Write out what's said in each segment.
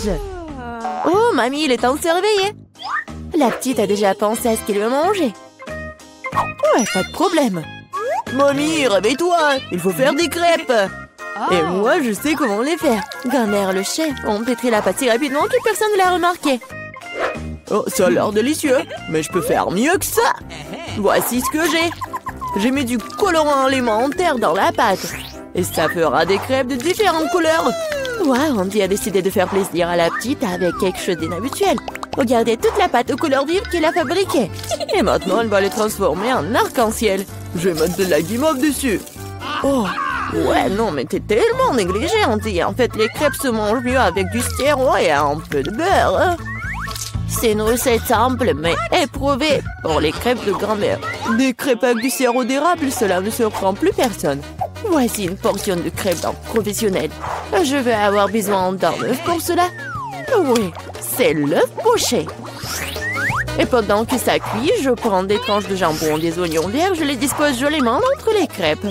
emballage. Oh, mamie, il est temps de se réveiller. La petite a déjà pensé à ce qu'elle veut manger. Ouais, pas de problème. Mamie, réveille-toi, il faut faire des crêpes. Et moi, je sais comment les faire. Grand-mère, le chef, on pétrit la pâte si rapidement que personne ne l'a remarqué. Oh, ça a l'air délicieux, mais je peux faire mieux que ça. Voici ce que j'ai. J'ai mis du colorant alimentaire dans la pâte. Et ça fera des crêpes de différentes couleurs. Wow, Andy a décidé de faire plaisir à la petite avec quelque chose d'inhabituel. Regardez toute la pâte aux couleurs vives qu'il a fabriquée. Et maintenant, elle va les transformer en arc-en-ciel. Je vais mettre de la guimauve dessus. Oh, ouais, non, mais t'es tellement négligé, Andy. En fait, les crêpes se mangent mieux avec du sirop et un peu de beurre. Hein. C'est une recette simple, mais éprouvée pour les crêpes de grand-mère. Des crêpes avec du sirop d'érable, cela ne surprend plus personne. Voici une portion de crêpes d'un professionnel. Je vais avoir besoin d'un œuf pour cela. Oui, c'est l'œuf poché. Et pendant que ça cuit, je prends des tranches de jambon, des oignons verts, je les dispose joliment entre les crêpes.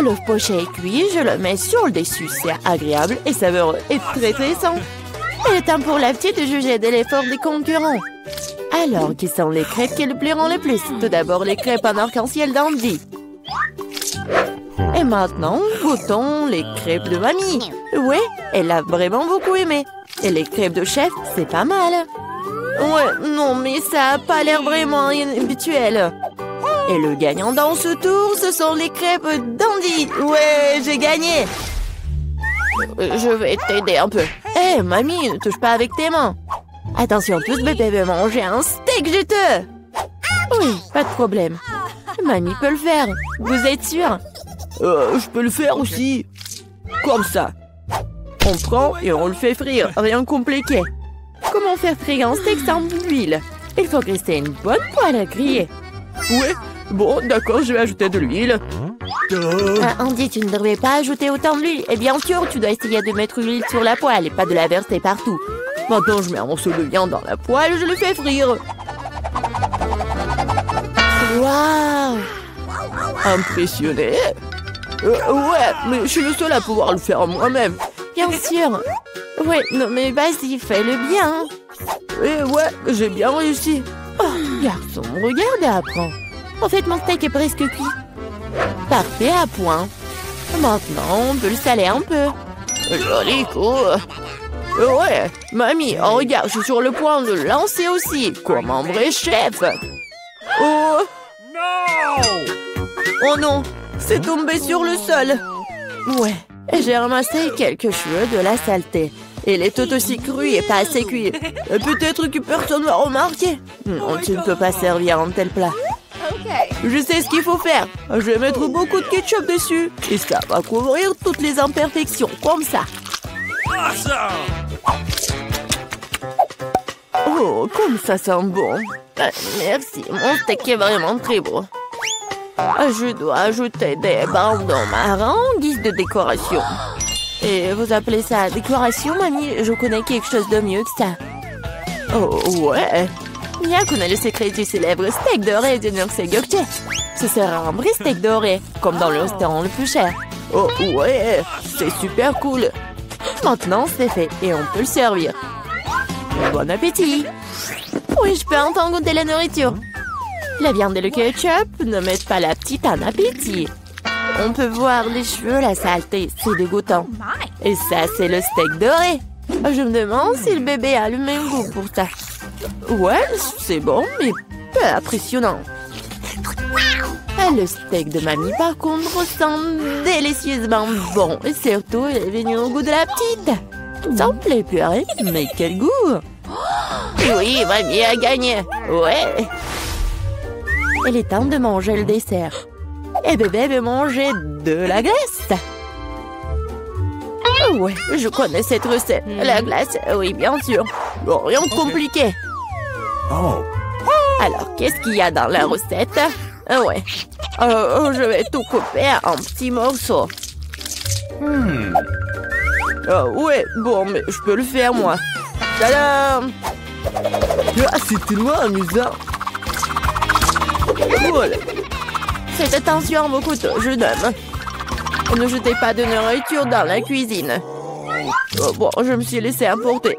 L'œuf poché est cuit, je le mets sur le dessus. C'est agréable et savoureux et très sain. Il est temps pour la petite de juger de l'effort des concurrents. Alors, qui sont les crêpes qui le plairont le plus? Tout d'abord, les crêpes en arc-en-ciel d'Andy. Et maintenant, goûtons les crêpes de mamie. Ouais, elle a vraiment beaucoup aimé. Et les crêpes de chef, c'est pas mal. Ouais, non, mais ça a pas l'air vraiment habituel. Et le gagnant dans ce tour, ce sont les crêpes d'Andy. Ouais, j'ai gagné. Je vais t'aider un peu. Hé, mamie, ne touche pas avec tes mains. Attention, tous bébé veut manger un steak juteux. Oui, pas de problème. Mamie peut le faire. Vous êtes sûr? Je peux le faire aussi. Comme ça. On prend et on le fait frire. Rien de compliqué. Comment faire frire un steak sans l'huile? Il faut graisser une bonne poêle à griller. Ouais, bon, d'accord, je vais ajouter de l'huile. Andy, tu ne devrais pas ajouter autant d'huile. Et bien sûr, tu dois essayer de mettre l'huile sur la poêle et pas de la verser partout. Maintenant, je mets un morceau de viande dans la poêle et je le fais frire. Waouh! Impressionné? Ouais, mais je suis le seul à pouvoir le faire moi-même. Bien sûr. Ouais, non mais vas-y, fais-le bien. Ouais, j'ai bien réussi. Oh, garçon, regarde et apprends. En fait, mon steak est presque cuit. Parfait à point. Maintenant, on peut le saler un peu. Joli coup. Ouais, mamie, oh, regarde, je suis sur le point de le lancer aussi, comme un vrai chef. Oh non, c'est tombé sur le sol. Ouais, j'ai ramassé quelques cheveux de la saleté. Il est tout aussi cru et pas assez cuit. Peut-être que personne ne va remarquer. Non, tu ne peux pas servir un tel plat. Je sais ce qu'il faut faire. Je vais mettre beaucoup de ketchup dessus. Et ça va couvrir toutes les imperfections, comme ça. Oh, comme ça sent bon. Merci, mon steak est vraiment très beau. Je dois ajouter des bandeaux marrons en guise de décoration. Et vous appelez ça décoration, mamie? Je connais quelque chose de mieux que ça. Oh, ouais. Mia connaît le secret du célèbre steak doré de Nurse Gökçe. Ce sera un vrai steak doré, comme dans le restaurant le plus cher. Oh, ouais, c'est super cool. Maintenant, c'est fait et on peut le servir. Bon appétit. Oui, je peux enfin goûter la nourriture. La viande et le ketchup ne mettent pas la petite en appétit. On peut voir les cheveux, la saleté, c'est dégoûtant. Et ça, c'est le steak doré. Je me demande si le bébé a le même goût pour ça. Ouais, c'est bon, mais peu impressionnant. Le steak de mamie, par contre, sent délicieusement bon. Et surtout, il est venu au goût de la petite. Ça me plaît purée, mais quel goût! Oui, mamie a gagné. Ouais. Il est temps de manger le dessert. Et bébé veut manger de la glace. Ouais, je connais cette recette. La glace, oui, bien sûr. Bon, rien de compliqué. Alors, qu'est-ce qu'il y a dans la recette? Ouais. Je vais tout couper en petits morceaux. Ouais, bon, mais je peux le faire, moi. Tadam! C'est tellement amusant. Voilà. Faites attention à vos couteaux, jeune homme. Ne jetez pas de nourriture dans la cuisine. Bon, je me suis laissé emporter.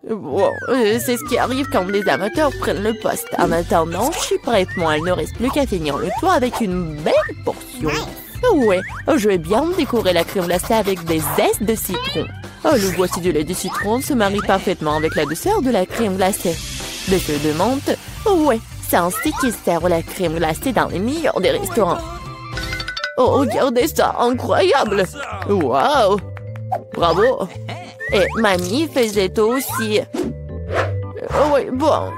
Bon, c'est ce qui arrive quand les amateurs prennent le poste. En attendant, je suis prête, moi. Il ne reste plus qu'à finir le tour avec une belle portion. Ouais, je vais bien décorer la crème glacée avec des zestes de citron. Oh, le voici du lait de citron se marie parfaitement avec la douceur de la crème glacée. Des feuilles de menthe. Ouais, c'est ainsi qu'ils servent la crème glacée dans les meilleurs des restaurants. Oh, regardez ça, incroyable! Waouh! Bravo! Et mamie faisait aussi. Oui, bon,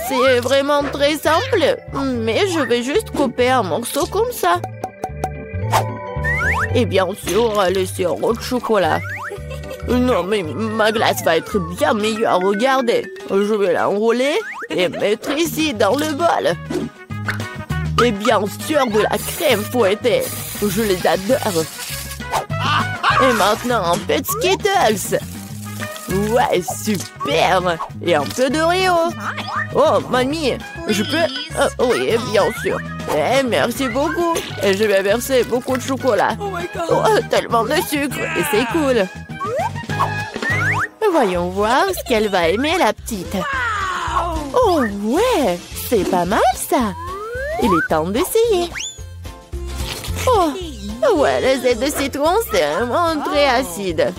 c'est vraiment très simple, mais je vais juste couper un morceau comme ça. Et bien sûr, le sirop de chocolat. Non, mais ma glace va être bien meilleure, regardez. Je vais l'enrouler et mettre ici dans le bol. Et bien sûr, de la crème fouettée. Je les adore. Et maintenant, un peu de Skittles. Ouais, super. Et un peu d'Oreo. Oh, mamie, je peux... oui, bien sûr. Merci beaucoup. Et je vais verser beaucoup de chocolat. Oh, tellement de sucre. Et c'est cool. Voyons voir ce qu'elle va aimer, la petite. Oh, ouais. C'est pas mal, ça. Il est temps d'essayer. Oh, ouais, le zeste de citron, c'est vraiment très acide.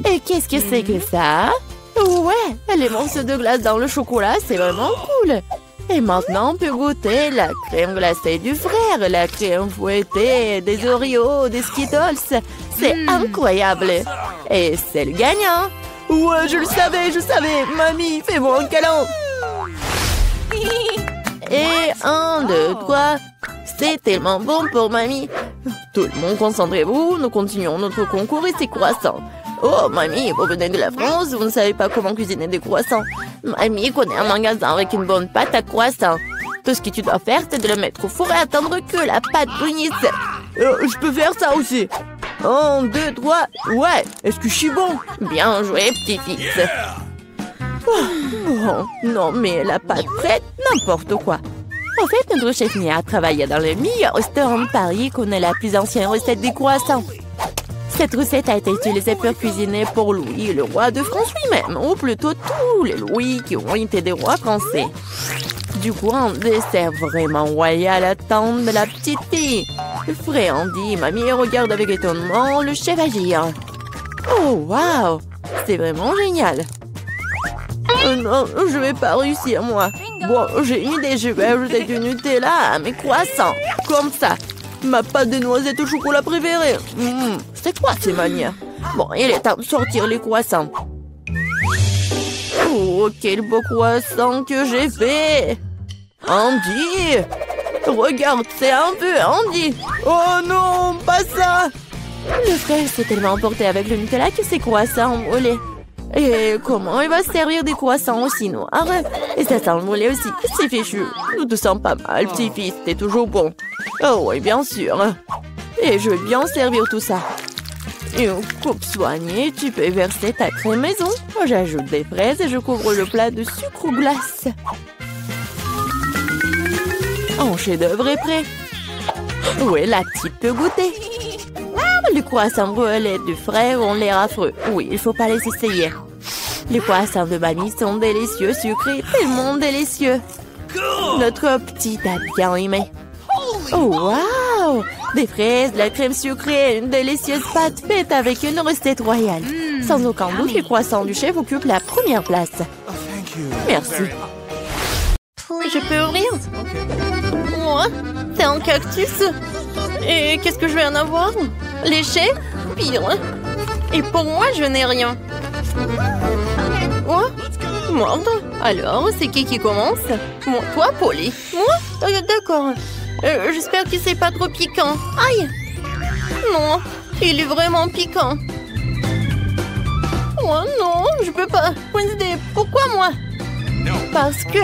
Et qu'est-ce que c'est que ça? Ouais, les morceaux de glace dans le chocolat, c'est vraiment cool. Et maintenant, on peut goûter la crème glacée du frère, la crème fouettée, des Oreos, des Skittles. C'est incroyable. Et c'est le gagnant. Ouais, je le savais, je savais. Mamie, fais-moi un câlin. Et 1, 2, 3. C'est tellement bon pour mamie. Tout le monde, concentrez-vous. Nous continuons notre concours et c'est croissants. Oh, mamie, vous venez de la France, vous ne savez pas comment cuisiner des croissants. Mamie connaît un magasin avec une bonne pâte à croissants. Tout ce que tu dois faire, c'est de le mettre au four et attendre que la pâte brunisse. Je peux faire ça aussi. 1, 2, 3. Ouais, est-ce que je suis bon? Bien joué, petit-fils. Oh, non, mais la pâte prête, n'importe quoi. En fait, notre chef Mia travaille dans le meilleur restaurant de Paris et connaît la plus ancienne recette des croissants. Cette recette a été utilisée pour cuisiner pour Louis, le roi de France lui-même, ou plutôt tous les Louis qui ont été des rois français. Du coup, un dessert vraiment royal attend de la petite fille. Fréandie, mamie regarde avec étonnement le chef agir. Oh, waouh! C'est vraiment génial! Non, je vais pas réussir, moi. Bon, j'ai une idée, je vais ajouter du Nutella à mes croissants. Comme ça. Ma pâte de noisettes au chocolat préférée. C'est quoi ces manières? Bon, il est temps de sortir les croissants. Oh, quel beau croissant que j'ai fait! Andy! Regarde, c'est un peu Andy! Oh non, pas ça! Le frère s'est tellement emporté avec le Nutella que ses croissants ont brûlé. Et comment il va se servir des croissants aussi noirs? Et ça sent le brûlé aussi. C'est fichu. Nous te sens pas mal, petit-fils. T'es toujours bon. Oh oui, bien sûr. Et je vais bien servir tout ça. Une coupe soignée, tu peux verser ta crème maison. J'ajoute des fraises et je couvre le plat de sucre ou glace. Un chef-d'œuvre est prêt. Oui, la petite peut goûter. Les croissants brûlés du frère ont l'air affreux. Oui, il faut pas les essayer. Les croissants de mamie sont délicieux, sucrés, tellement délicieux. Notre petite a bien aimé. Oh, waouh! Des fraises, de la crème sucrée, une délicieuse pâte faite avec une recette royale. Sans aucun doute, les croissants du chef occupent la première place. Merci. Je peux ouvrir? Moi, c'est un cactus. Et qu'est-ce que je vais en avoir? Léché? Pire. Et pour moi, je n'ai rien. Moi? Merde. Alors, c'est qui commence? Moi, toi, Polly. Moi? D'accord. J'espère que c'est pas trop piquant. Aïe! Non, il est vraiment piquant. Oh non, je peux pas. Wednesday, pourquoi moi? Parce que...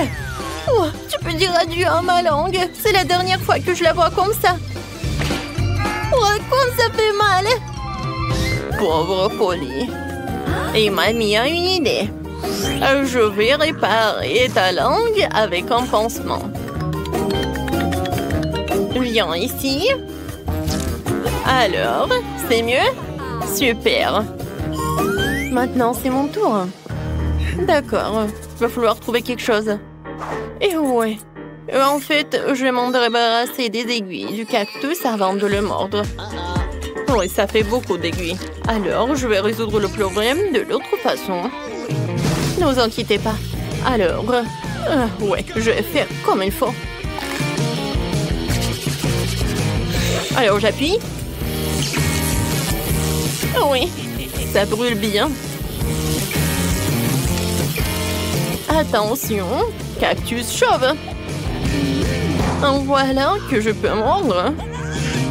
Oh, tu peux dire adieu à ma langue. C'est la dernière fois que je la vois comme ça. Oh, comme ça fait mal. Pauvre Polly. Et mamie a une idée. Je vais réparer ta langue avec un pansement. Viens ici. Alors, c'est mieux? Super. Maintenant, c'est mon tour. D'accord, va falloir trouver quelque chose. Et ouais. En fait, je vais m'en débarrasser des aiguilles du cactus avant de le mordre. Oui, ça fait beaucoup d'aiguilles. Alors, je vais résoudre le problème de l'autre façon. Ne vous inquiétez pas. Alors, ouais, je vais faire comme il faut. Alors, j'appuie. Oui, ça brûle bien. Attention, cactus chauve. Voilà que je peux mordre.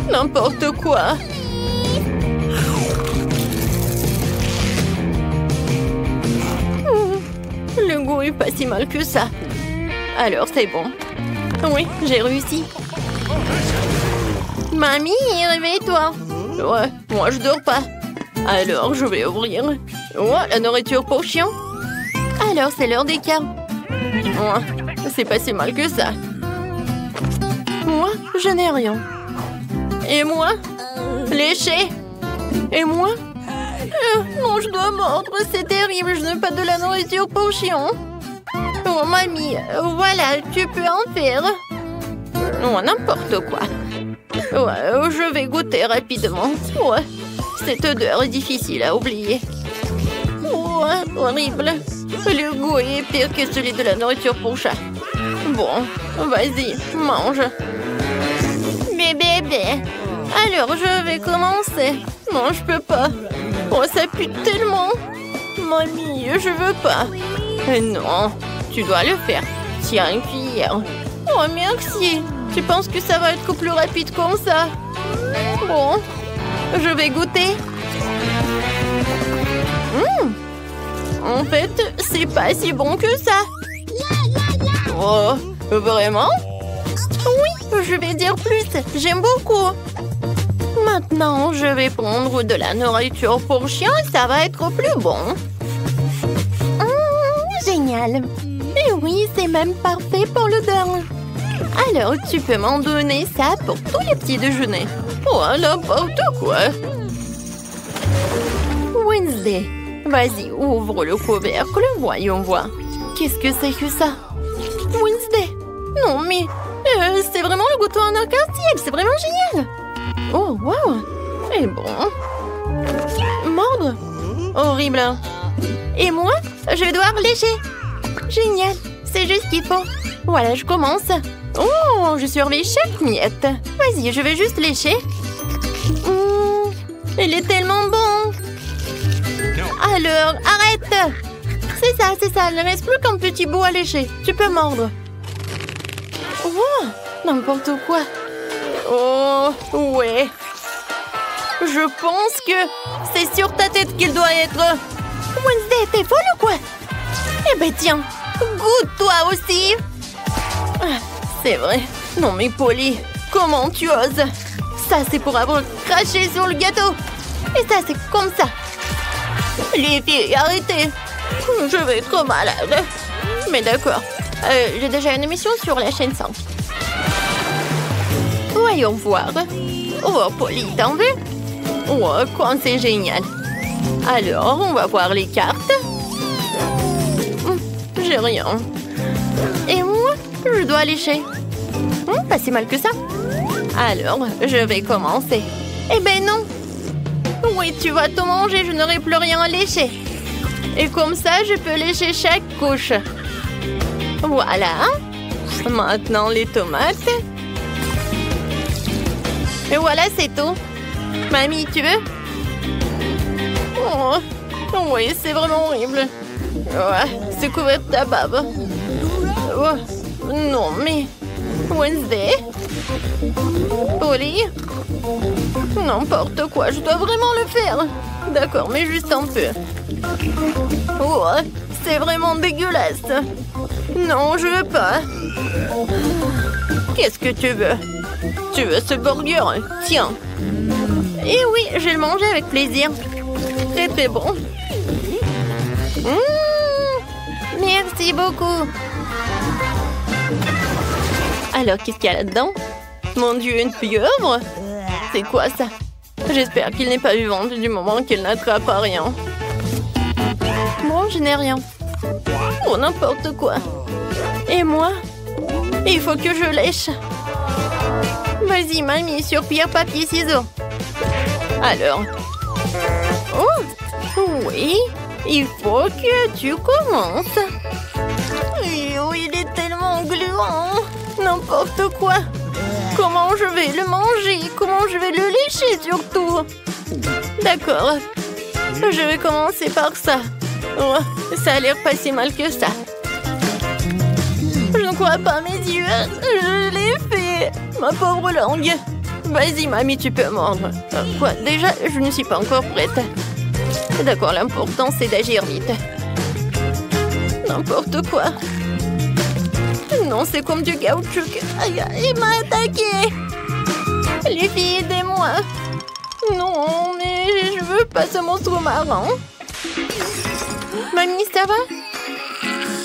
N'importe quoi. Le goût est pas si mal que ça. Alors, c'est bon. Oui, j'ai réussi. Mamie, réveille-toi. Ouais, moi je dors pas. Alors, je vais ouvrir. Ouais, la nourriture pour chien. Alors, c'est l'heure des câbles. Ouais, c'est pas si mal que ça. Moi, je n'ai rien. Et moi? Léché. Et moi? Non, je dois mordre, c'est terrible, je n'ai pas de la nourriture pour chien. Oh, mamie, voilà, tu peux en faire. Oh, n'importe quoi. Ouais, je vais goûter rapidement. Ouais, cette odeur est difficile à oublier. Ouais, horrible. Le goût est pire que celui de la nourriture pour chat. Bon, vas-y, mange. Bébé. Alors, je vais commencer. Non, je peux pas. Oh, ça pue tellement. Mamie, je veux pas. Non, tu dois le faire. Tiens, une cuillère. Oh, merci. Tu penses que ça va être plus rapide comme ça? Bon, je vais goûter. En fait, c'est pas si bon que ça. Oh, vraiment? Oui, je vais dire plus. J'aime beaucoup. Maintenant, je vais prendre de la nourriture pour chien et ça va être plus bon. Génial. Et oui, c'est même parfait pour l'odeur. Alors, tu peux m'en donner ça pour tous les petits déjeuners. Oh, n'importe quoi. Wednesday, vas-y, ouvre le couvercle, voyons voir. Qu'est-ce que c'est que ça? Wednesday. Non, mais c'est vraiment le goûter en arc-en-ciel, c'est vraiment génial. Oh, wow. Et bon. Mordre. Horrible. Et moi, je vais devoir lécher. Génial, c'est juste ce qu'il faut. Voilà, je commence. Oh, je surveille chaque miette. Vas-y, je vais juste lécher. Il est tellement bon. Alors, arrête. C'est ça, il ne reste plus qu'un petit bout à lécher. Tu peux mordre. Oh, n'importe quoi. Oh, ouais. Je pense que c'est sur ta tête qu'il doit être. Wednesday, t'es folle ou quoi? Eh ben tiens, goûte toi aussi. C'est vrai. Non mais Polly, comment tu oses? Ça c'est pour avoir craché sur le gâteau. Et ça c'est comme ça. Les filles, arrêtez. Je vais être malade. Mais d'accord. J'ai déjà une émission sur la chaîne 5. Voyons voir. Oh, Polly, t'en veux? Oh, quand c'est génial. Alors, on va voir les cartes. J'ai rien. Et moi, je dois lécher. Pas si mal que ça. Alors, je vais commencer. Eh ben non. Oui, tu vas tout manger, je n'aurai plus rien à lécher. Et comme ça, je peux lécher chaque couche. Voilà. Maintenant, les tomates. Et voilà, c'est tout. Mamie, tu veux? Oh, oui, c'est vraiment horrible. Ouais, c'est couvert de ta bave. Oh, non, mais... Wednesday? Polly? N'importe quoi, je dois vraiment le faire. D'accord, mais juste un peu. Oh, c'est vraiment dégueulasse. Non, je veux pas. Qu'est-ce que tu veux? Tu veux ce burger? Tiens. Et oui, je vais le manger avec plaisir. Très très bon. Merci beaucoup. Alors, qu'est-ce qu'il y a là-dedans? Mon Dieu, une pieuvre? C'est quoi ça? J'espère qu'il n'est pas vivant du moment qu'il n'attrape rien. je n'ai rien. Oh, n'importe quoi. Et moi? Il faut que je lèche. Vas-y, mamie, sur pierre, papier, ciseaux. Alors. Oh, oui. Il faut que tu commences. Oh, il est tellement gluant. N'importe quoi. Comment je vais le manger? Comment je vais le lécher surtout? D'accord. Je vais commencer par ça. Oh, ça a l'air pas si mal que ça. Je ne crois pas mes yeux. Je l'ai fait. Ma pauvre langue. Vas-y, mamie, tu peux mordre. Quoi? Déjà, je ne suis pas encore prête. D'accord, l'important, c'est d'agir vite. N'importe quoi. Non, c'est comme du caoutchouc. Aïe, il m'a attaqué. Les filles, aidez-moi. Non, mais je veux pas ce monstre marin. Mamie, ça va?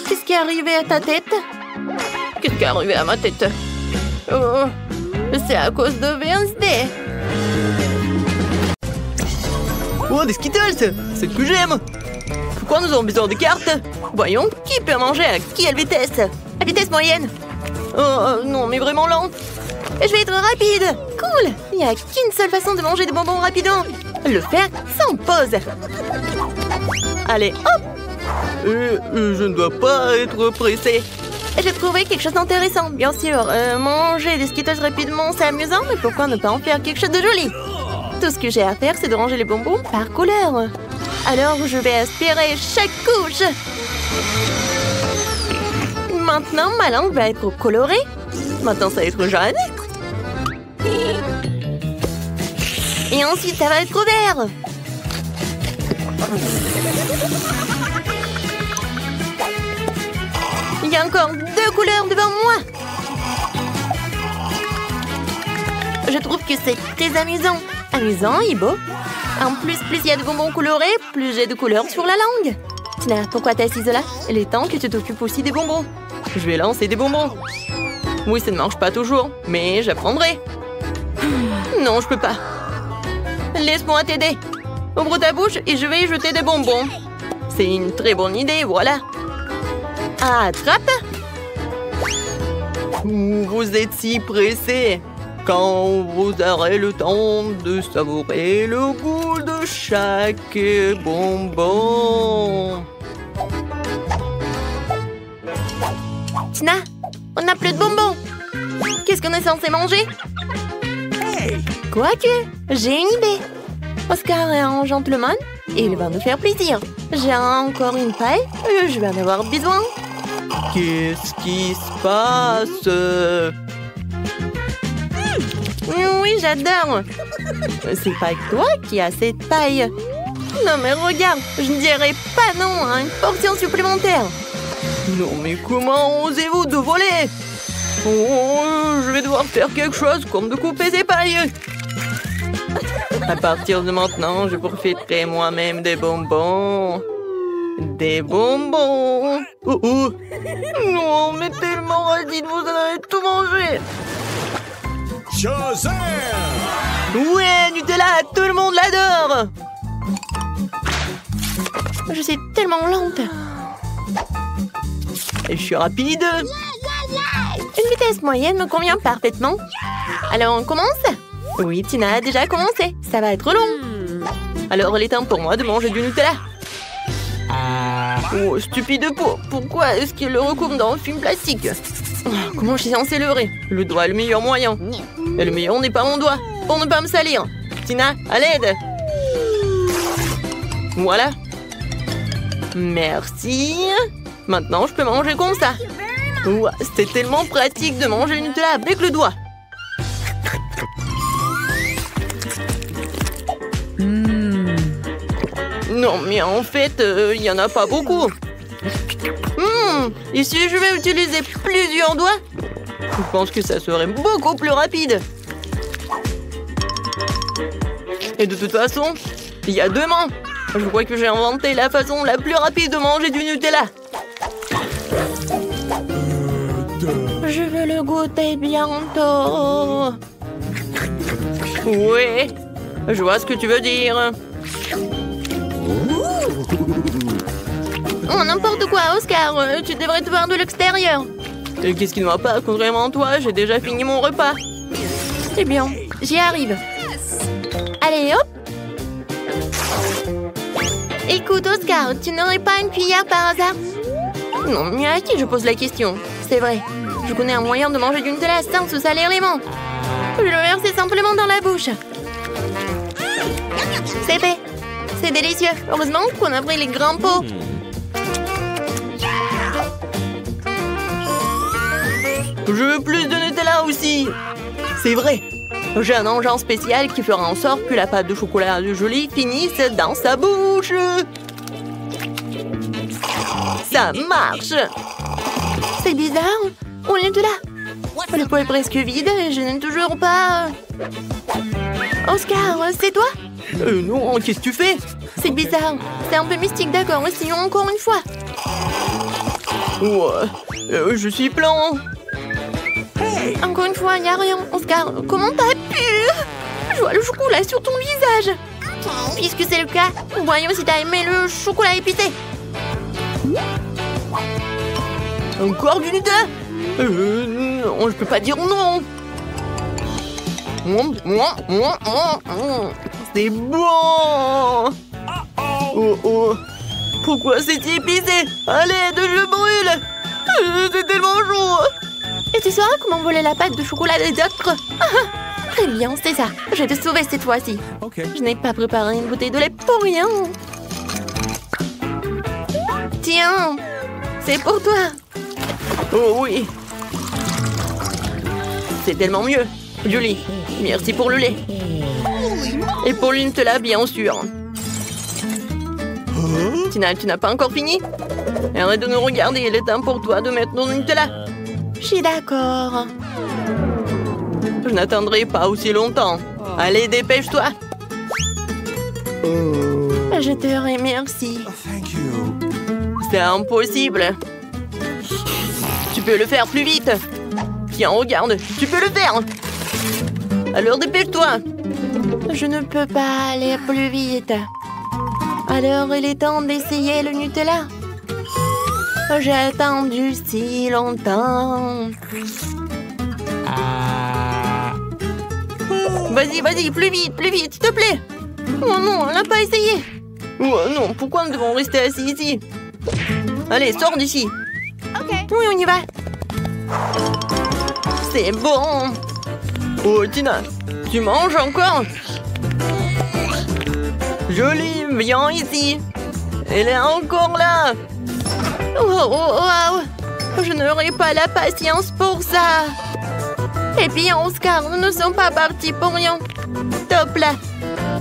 Qu'est-ce qui est arrivé à ta tête? Qu'est-ce qui est arrivé à ma tête? Oh, c'est à cause de Wednesday. Oh, des Skittles! C'est ce que j'aime! Pourquoi nous avons besoin de cartes? Voyons, qui peut manger à quelle vitesse? À vitesse moyenne. Oh, non, mais vraiment lent. Je vais être rapide. Cool. Il n'y a qu'une seule façon de manger des bonbons rapidement. Le faire sans pause. Allez, hop! Je ne dois pas être pressé. J'ai trouvé quelque chose d'intéressant. Bien sûr, manger des Skittles rapidement, c'est amusant, mais pourquoi ne pas en faire quelque chose de joli? Tout ce que j'ai à faire, c'est de ranger les bonbons par couleur. Alors, je vais aspirer chaque couche. Maintenant, ma langue va être colorée. Maintenant, ça va être jaune. Et ensuite, ça va être vert. Il y a encore 2 couleurs devant moi. Je trouve que c'est très amusant. Amusant et beau. En plus il y a de bonbons colorés, plus j'ai de couleurs sur la langue. Tina, pourquoi t'es assise là? Il est temps que tu t'occupes aussi des bonbons. Je vais lancer des bonbons. Oui, ça ne marche pas toujours, mais j'apprendrai. Non, je peux pas. Laisse-moi t'aider. Ouvre ta bouche et je vais y jeter des bonbons. C'est une très bonne idée, voilà. Attrape. Vous êtes si pressé. Quand vous aurez le temps de savourer le goût de chaque bonbon. Tina, on n'a plus de bonbons. Qu'est-ce qu'on est censé manger? Quoique, j'ai une idée. Oscar est un gentleman et il va nous faire plaisir. J'ai encore une paille, je vais en avoir besoin. Qu'est-ce qui se passe? Oui, j'adore. C'est pas toi qui as cette paille. Non mais regarde, je ne dirais pas non à une portion supplémentaire. Non mais comment osez-vous de voler? Oh, je vais devoir faire quelque chose comme de couper ces pailles. À partir de maintenant, je profiterai moi-même des bonbons. Des bonbons. Oh, oh. Non, mais tellement radine, vous en avez tout mangé. Shazam! Ouais, Nutella, tout le monde l'adore. Je suis tellement lente. Et je suis rapide. Une vitesse moyenne me convient parfaitement. Alors on commence? Oui, Tina a déjà commencé. Ça va être long. Alors il est temps pour moi de manger du Nutella. Oh, stupide peau. Pourquoi est-ce qu'il le recouvre dans un film plastique? Comment je suis censée leurrer? Le doigt est le meilleur moyen. Et le meilleur n'est pas mon doigt, pour ne pas me salir. Tina, à l'aide. Voilà. Merci. Maintenant, je peux manger comme ça. Ouah, c'était tellement pratique de manger le Nutella avec le doigt. Non, mais en fait, il n'y en a pas beaucoup. Et si je vais utiliser plusieurs doigts, je pense que ça serait beaucoup plus rapide. Et de toute façon, il y a 2 mains. Je crois que j'ai inventé la façon la plus rapide de manger du Nutella. Je veux le goûter bientôt. Ouais, je vois ce que tu veux dire. Oh, n'importe quoi, Oscar. Tu devrais te voir de l'extérieur. Et qu'est-ce qui ne va pas, contrairement toi? J'ai déjà fini mon repas. C'est bien, j'y arrive. Allez, hop. Écoute, Oscar, tu n'aurais pas une cuillère par hasard? Non, mais à qui je pose la question? C'est vrai. Je connais un moyen de manger du Nutella sans se salir les mains. Je le verser simplement dans la bouche. C'est fait. C'est délicieux. Heureusement qu'on a pris les grands pots. Je veux plus de Nutella aussi. C'est vrai. J'ai un engin spécial qui fera en sorte que la pâte de chocolat de Julie finisse dans sa bouche. Ça marche. C'est bizarre. On est de là. Le pot est presque vide et je n'ai toujours pas... Oscar, c'est toi? Non, qu'est-ce que tu fais? C'est bizarre. C'est un peu mystique, d'accord. Essayons encore une fois. Ouais, je suis plein. Encore une fois, il n'y a rien. Oscar, comment t'as pu? Je vois le chocolat sur ton visage. Puisque c'est le cas, voyons si t'as aimé le chocolat épicé. Encore du Nutella? Non, je peux pas dire non. C'est bon. Oh. Pourquoi c'est épicé? Allez, je brûle. C'est tellement chaud. Et tu sauras comment voler la pâte de chocolat des autres? Très bien, c'est ça. Je vais te sauver cette fois-ci. Okay. Je n'ai pas préparé une bouteille de lait pour rien. Tiens, c'est pour toi. Oh oui. C'est tellement mieux. Julie, merci pour le lait. Et pour le Nutella, bien sûr. Tina, tu n'as pas encore fini? Arrête de nous regarder, il est temps pour toi de mettre ton Nutella. Je suis d'accord. Je n'attendrai pas aussi longtemps. Allez, dépêche-toi. Je te remercie. Thank you. C'est impossible. Tu peux le faire plus vite. Tiens, regarde, tu peux le faire. Alors dépêche-toi. Je ne peux pas aller plus vite. Alors il est temps d'essayer le Nutella. J'ai attendu si longtemps. Vas-y, plus vite, s'il te plaît. Oh non, on n'a pas essayé. Oh non, pourquoi nous devons rester assis ici? Allez, sors d'ici. Oui, on y va. C'est bon. Oh, Tina, tu manges encore? Jolie, viens ici. Elle est encore là. Oh. Je n'aurai pas la patience pour ça. Et puis, Oscar, nous ne sommes pas partis pour rien. Top là.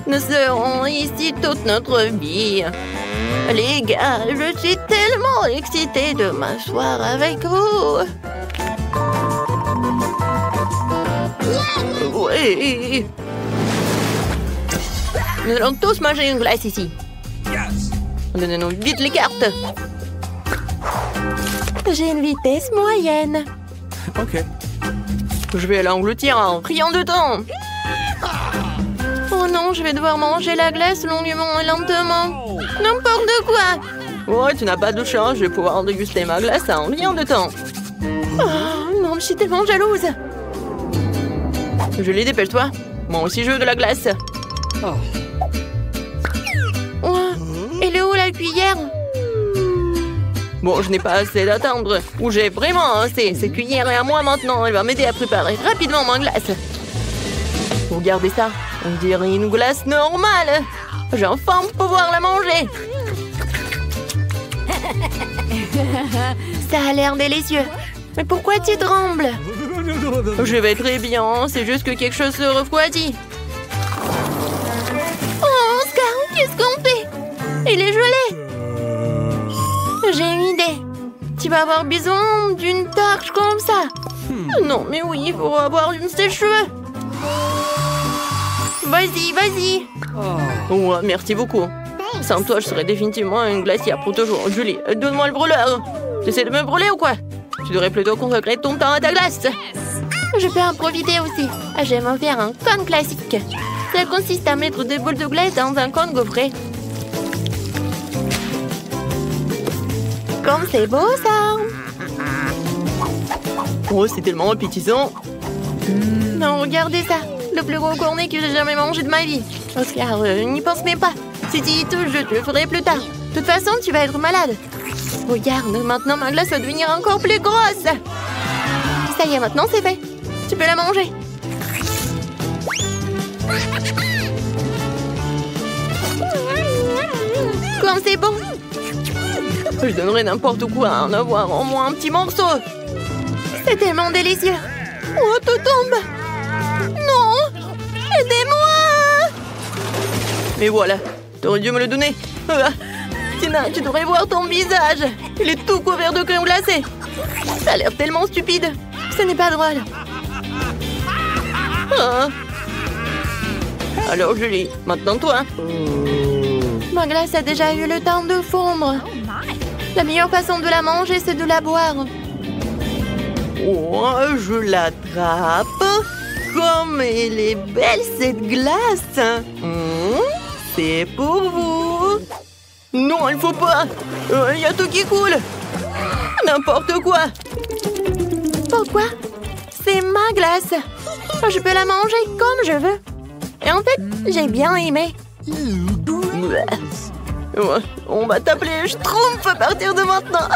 Nous serons ici toute notre vie. Les gars, je suis tellement excitée de m'asseoir avec vous. Oui. Nous allons tous manger une glace ici. Donnez-nous vite les cartes. J'ai une vitesse moyenne. Ok. Je vais l'engloutir en rien de temps. Oh non, je vais devoir manger la glace longuement et lentement. N'importe quoi. Ouais, tu n'as pas de chance, je vais pouvoir déguster ma glace en rien de temps. Oh non, je suis tellement jalouse. Julie, dépêche-toi. Moi aussi, je veux de la glace. Oh, elle est où la cuillère? Bon, je n'ai pas assez d'attendre. Ou j'ai vraiment assez. Cette cuillère est à moi maintenant. Elle va m'aider à préparer rapidement ma glace. Regardez ça. On dirait une glace normale. J'ai enfin pouvoir la manger. Ça a l'air délicieux. Mais pourquoi tu trembles? Je vais très bien. C'est juste que quelque chose se refroidit. Oh, Oscar, qu'est-ce qu'on fait? Il est gelé. J'ai une idée. Tu vas avoir besoin d'une torche comme ça. Non, mais oui, il faut avoir une sèche-cheveux. Vas-y. Ouais, merci beaucoup. Sans toi, je serais définitivement une glacière pour toujours. Julie, donne-moi le brûleur. Tu essaies de me brûler ou quoi? Tu devrais plutôt consacrer ton temps à ta glace. Je peux en profiter aussi. J'aime faire un cône classique. Ça consiste à mettre des boules de glace dans un cône gaufré. Comme c'est beau, ça. Oh, c'est tellement appétissant. Non, regardez ça. Le plus gros cornet que j'ai jamais mangé de ma vie. Oscar, n'y pense même pas. Si tu y touches, je te le ferai plus tard. De toute façon, tu vas être malade. Regarde, maintenant ma glace va devenir encore plus grosse. Ça y est, maintenant c'est fait. Tu peux la manger. Comme c'est bon. Je donnerais n'importe quoi à en avoir au moins un petit morceau. C'est tellement délicieux. Oh, tout tombe. Non. Aidez-moi. Mais voilà, t'aurais dû me le donner. Ah, Tina, tu devrais voir ton visage. Il est tout couvert de crème glacée. Ça a l'air tellement stupide. Ce n'est pas drôle. Ah. Alors Julie, maintenant toi. Ma glace a déjà eu le temps de fondre. La meilleure façon de la manger, c'est de la boire. Oh, je l'attrape. Comme elle est belle cette glace. C'est pour vous. Non, il faut pas. Il y a tout qui coule. N'importe quoi. Pourquoi? C'est ma glace. Je peux la manger comme je veux. Et en fait, j'ai bien aimé. On va t'appeler Schtroumpf à partir de maintenant.